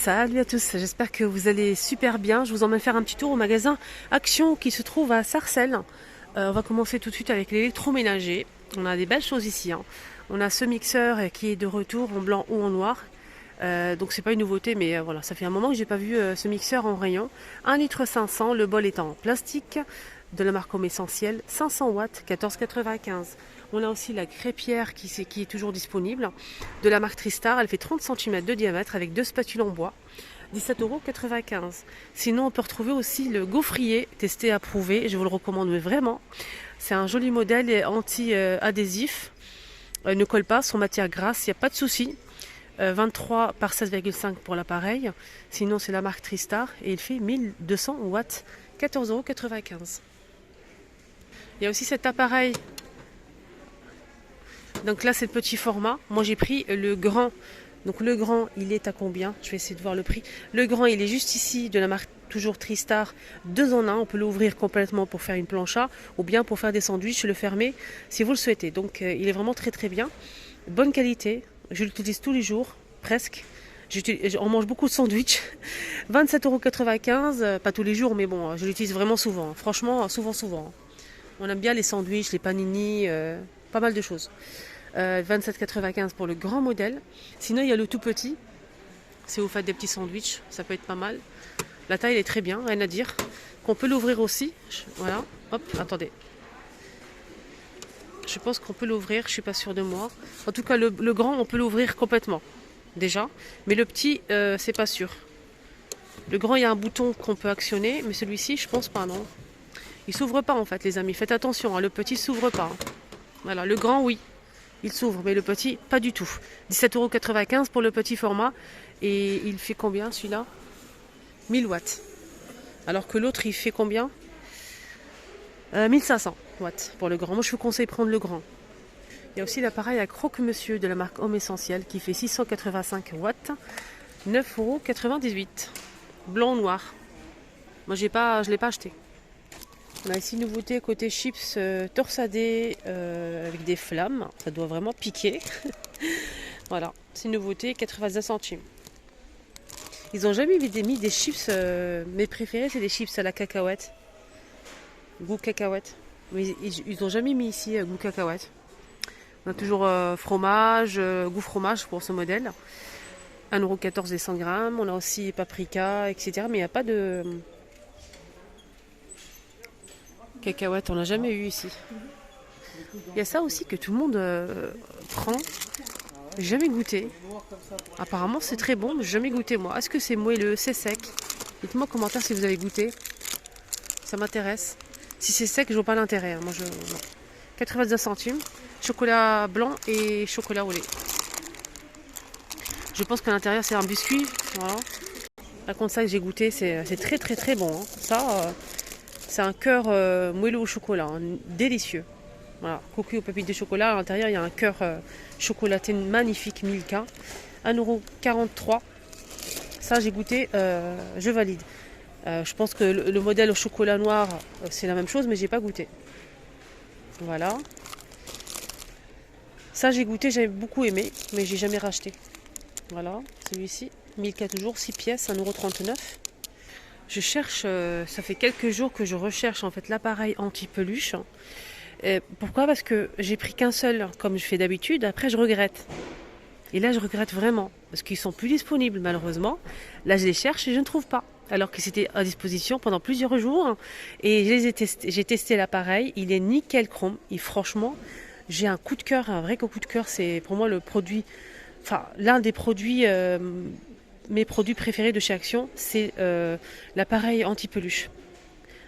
Salut à tous, j'espère que vous allez super bien. Je vous emmène faire un petit tour au magasin Action qui se trouve à Sarcelles. On va commencer tout de suite avec l'électroménager. On a des belles choses ici, hein. On a ce mixeur qui est de retour en blanc ou en noir. Donc c'est pas une nouveauté, mais voilà, ça fait un moment que j'ai pas vu ce mixeur en rayon. 1,5 litre, le bol est en plastique, de la marque Homme Essentiel, 500 watts, 14,95. On a aussi la crêpière qui est toujours disponible, de la marque Tristar. Elle fait 30 cm de diamètre avec 2 spatules en bois, 17,95 €. Sinon, on peut retrouver aussi le gaufrier, testé, approuvé. Je vous le recommande vraiment. C'est un joli modèle anti-adhésif. Ne colle pas, son matière grasse, il n'y a pas de souci. 23 par 16,5 pour l'appareil. Sinon, c'est la marque Tristar et il fait 1200 watts, 14,95 €. Il y a aussi cet appareil. Donc là, c'est le petit format. Moi, j'ai pris le grand. Donc le grand, il est à combien? Je vais essayer de voir le prix. Le grand, il est juste ici, de la marque toujours Tristar, 2 en 1. On peut l'ouvrir complètement pour faire une plancha ou bien pour faire des sandwichs, le fermer si vous le souhaitez. Donc il est vraiment très très bien. Bonne qualité. Je l'utilise tous les jours, presque. On mange beaucoup de sandwichs. 27,95 €. Pas tous les jours, mais bon, je l'utilise vraiment souvent. Franchement, souvent. On aime bien les sandwichs, les panini, pas mal de choses. 27,95 € pour le grand modèle. Sinon, il y a le tout petit. Si vous faites des petits sandwichs, ça peut être pas mal. La taille est très bien, rien à dire. Qu'on peut l'ouvrir aussi. Voilà. Hop, attendez. Je pense qu'on peut l'ouvrir, je suis pas sûre de moi. En tout cas, le grand, on peut l'ouvrir complètement. Déjà. Mais le petit, c'est pas sûr. Le grand, il y a un bouton qu'on peut actionner. Mais celui-ci, je pense pas, non. Il s'ouvre pas en fait, les amis. Faites attention, hein, le petit s'ouvre pas. Voilà, le grand, oui. Il s'ouvre, mais le petit, pas du tout. 17,95 € pour le petit format. Et il fait combien celui-là? 1000 watts. Alors que l'autre, il fait combien? 1500 watts pour le grand. Moi, je vous conseille de prendre le grand. Il y a aussi l'appareil à croque-monsieur de la marque Homme Essentiel qui fait 685 watts. 9,98 €. Blanc ou noir. Moi, je ne l'ai pas acheté. On a ici une nouveauté côté chips torsadé avec des flammes. Ça doit vraiment piquer. Voilà, c'est une nouveauté, 90 centimes. Ils n'ont jamais mis des chips. Mes préférés, c'est des chips à la cacahuète. Goût cacahuète. Mais ils n'ont jamais mis ici goût cacahuète. On a toujours fromage, goût fromage pour ce modèle. 1,14 € les 100 grammes. On a aussi paprika, etc. Mais il n'y a pas de cacahuètes, on n'a jamais eu ici. Il y a ça aussi que tout le monde prend. J'ai jamais goûté. Apparemment c'est très bon, mais j'ai jamais goûté moi. Est-ce que c'est moelleux, c'est sec? Dites-moi en commentaire si vous avez goûté. Ça m'intéresse. Si c'est sec, je vois pas l'intérêt. Moi je. Non. 99 centimes. Chocolat blanc et chocolat au lait. Je pense qu'à l'intérieur c'est un biscuit. Voilà. Par contre ça que j'ai goûté, c'est très très très bon, hein. Ça. C'est un cœur moelleux au chocolat, hein, délicieux. Voilà, coquille aux pépites de chocolat. À l'intérieur, il y a un cœur chocolaté magnifique, Milka. 1,43 €. Ça, j'ai goûté, je valide. Je pense que le modèle au chocolat noir, c'est la même chose, mais j'ai pas goûté. Voilà. Ça, j'ai goûté, j'avais beaucoup aimé, mais j'ai jamais racheté. Voilà, celui-ci. Milka toujours, 6 pièces, 1,39 €. Je cherche, ça fait quelques jours que je recherche en fait l'appareil anti-peluche. Pourquoi? Parce que j'ai pris qu'un seul, comme je fais d'habitude. Après, je regrette. Et là, je regrette vraiment parce qu'ils sont plus disponibles malheureusement. Là, je les cherche et je ne trouve pas. Alors que c'était à disposition pendant plusieurs jours. Et j'ai testé l'appareil. Il est nickel chrome. Et franchement, j'ai un coup de cœur, un vrai coup de cœur. C'est pour moi le produit, enfin l'un des produits. Mes produits préférés de chez Action, c'est l'appareil anti-peluche.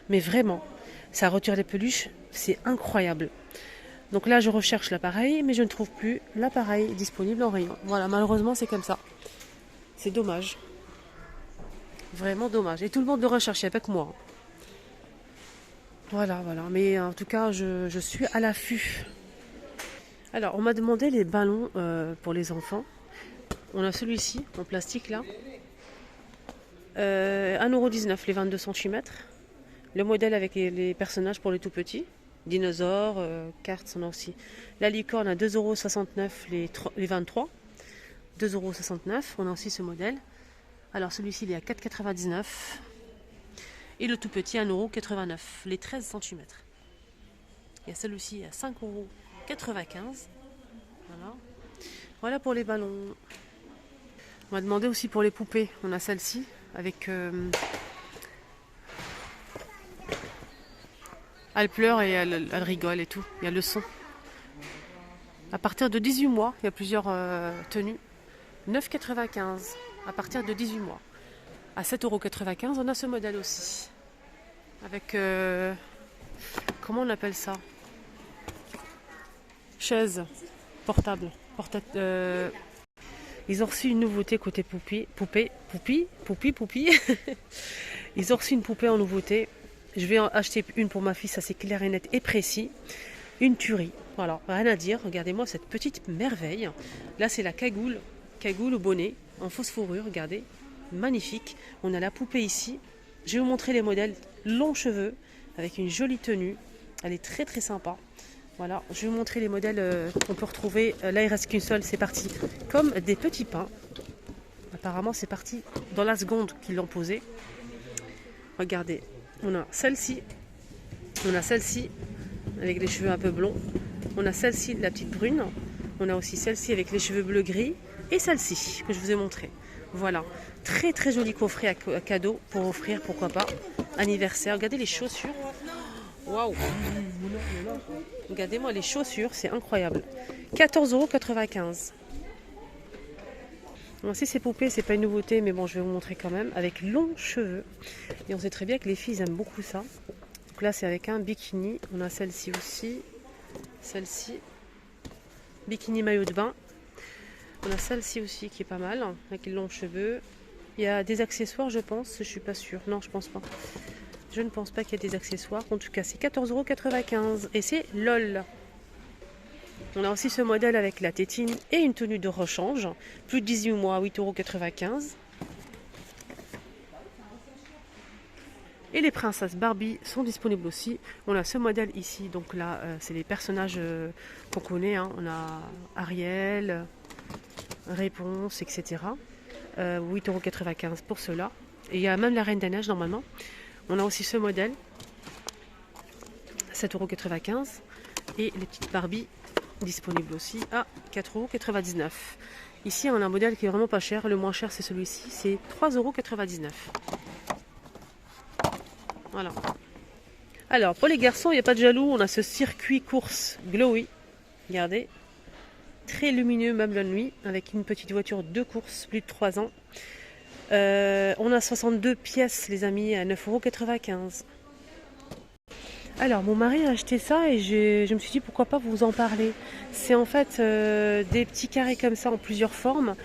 Mais vraiment, ça retire les peluches, c'est incroyable. Donc là, je recherche l'appareil, mais je ne trouve plus l'appareil disponible en rayon. Voilà, malheureusement, c'est comme ça. C'est dommage. Vraiment dommage. Et tout le monde le recherche avec moi. Voilà. Mais en tout cas, je suis à l'affût. Alors, on m'a demandé les ballons pour les enfants. On a celui-ci, en plastique là. 1,19 € les 22 cm. Le modèle avec les personnages pour les tout petits. Dinosaures, cartes, on a aussi. La licorne à 2,69 € les 23. 2,69 €. On a aussi ce modèle. Alors celui-ci il est à 4,99 €. Et le tout petit à 1,89 €, les 13 cm. Il y a celui-ci à 5,95 €. Voilà. Voilà pour les ballons. On m'a demandé aussi pour les poupées. On a celle-ci avec... elle pleure et elle rigole et tout. Il y a le son. À partir de 18 mois, il y a plusieurs tenues. 9,95 € à partir de 18 mois. À 7,95 €, on a ce modèle aussi. Avec... comment on appelle ça? Chaise portable. Ils ont reçu une nouveauté côté poupée. Ils ont reçu une poupée en nouveauté. Je vais en acheter une pour ma fille, ça c'est clair et net et précis. Une tuerie. Voilà, rien à dire. Regardez-moi cette petite merveille. Là c'est la cagoule au bonnet en fausse fourrure. Regardez, magnifique. On a la poupée ici. Je vais vous montrer les modèles longs cheveux avec une jolie tenue. Elle est très très sympa. Voilà, je vais vous montrer les modèles qu'on peut retrouver. Là, il reste qu'une seule, c'est parti comme des petits pains. Apparemment, c'est parti dans la seconde qu'ils l'ont posée. Regardez, on a celle-ci. On a celle-ci avec les cheveux un peu blonds. On a celle-ci, la petite brune. On a aussi celle-ci avec les cheveux bleu-gris. Et celle-ci que je vous ai montré. Voilà, très très joli coffret à cadeau pour offrir, pourquoi pas. Anniversaire, regardez les chaussures. Waouh! Regardez-moi les chaussures, c'est incroyable. 14,95 €. Bon, si ces poupées, c'est pas une nouveauté, mais bon, je vais vous montrer quand même. Avec longs cheveux. Et on sait très bien que les filles aiment beaucoup ça. Donc là, c'est avec un bikini. On a celle-ci aussi. Celle-ci. Bikini maillot de bain. On a celle-ci aussi qui est pas mal, avec les longs cheveux. Il y a des accessoires, je pense. Je suis pas sûre. Non, je pense pas. Je ne pense pas qu'il y ait des accessoires. En tout cas, c'est 14,95 € et c'est LOL. On a aussi ce modèle avec la tétine et une tenue de rechange. Plus de 18 mois, 8,95 €. Et les princesses Barbie sont disponibles aussi. On a ce modèle ici. Donc là, c'est les personnages qu'on connaît. Hein. On a Ariel, Réponse, etc. 8,95 € pour cela. Et il y a même la Reine des Neiges normalement. On a aussi ce modèle, 7,95 € et les petites Barbie disponibles aussi à 4,99 €. Ici, on a un modèle qui est vraiment pas cher. Le moins cher, c'est celui-ci, c'est 3,99 €. Voilà. Alors, pour les garçons, il n'y a pas de jaloux. On a ce circuit course Glowy. Regardez. Très lumineux, même la nuit, avec une petite voiture de course, plus de 3 ans. On a 62 pièces, les amis, à 9,95 €. Alors, mon mari a acheté ça et je me suis dit pourquoi pas vous en parler. C'est en fait des petits carrés comme ça en plusieurs formes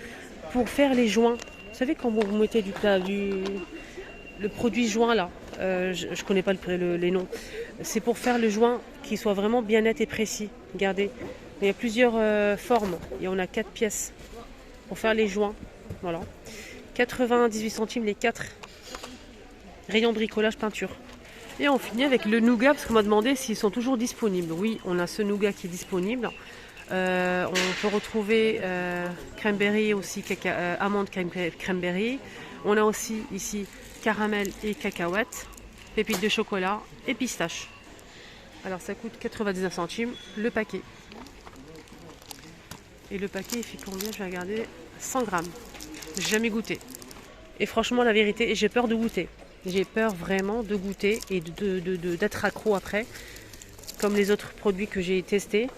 pour faire les joints. Vous savez quand vous mettez le produit joint là, je connais pas les noms. C'est pour faire le joint qui soit vraiment bien net et précis. Regardez, il y a plusieurs formes et on a 4 pièces pour faire les joints. Voilà. 98 centimes les 4. Rayon bricolage peinture. Et on finit avec le nougat parce qu'on m'a demandé s'ils sont toujours disponibles. Oui, on a ce nougat qui est disponible. On peut retrouver cranberry aussi, amande cranberry. On a aussi ici caramel et cacahuètes, pépites de chocolat et pistache. Alors ça coûte 99 centimes le paquet. Et le paquet il fait combien? Je vais regarder. 100 grammes. J'ai jamais goûté. Et franchement, la vérité, j'ai peur de goûter. J'ai peur vraiment de goûter et d'être accro après. Comme les autres produits que j'ai testés.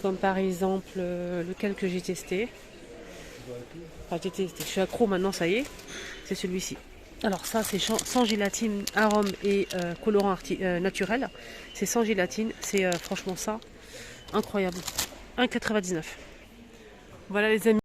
Comme par exemple, lequel que j'ai testé. Enfin, j'ai testé. Je suis accro maintenant, ça y est. C'est celui-ci. Alors ça, c'est sans gélatine, arôme et colorant naturel. C'est sans gélatine. C'est franchement ça, incroyable. 1,99 €. Voilà les amis.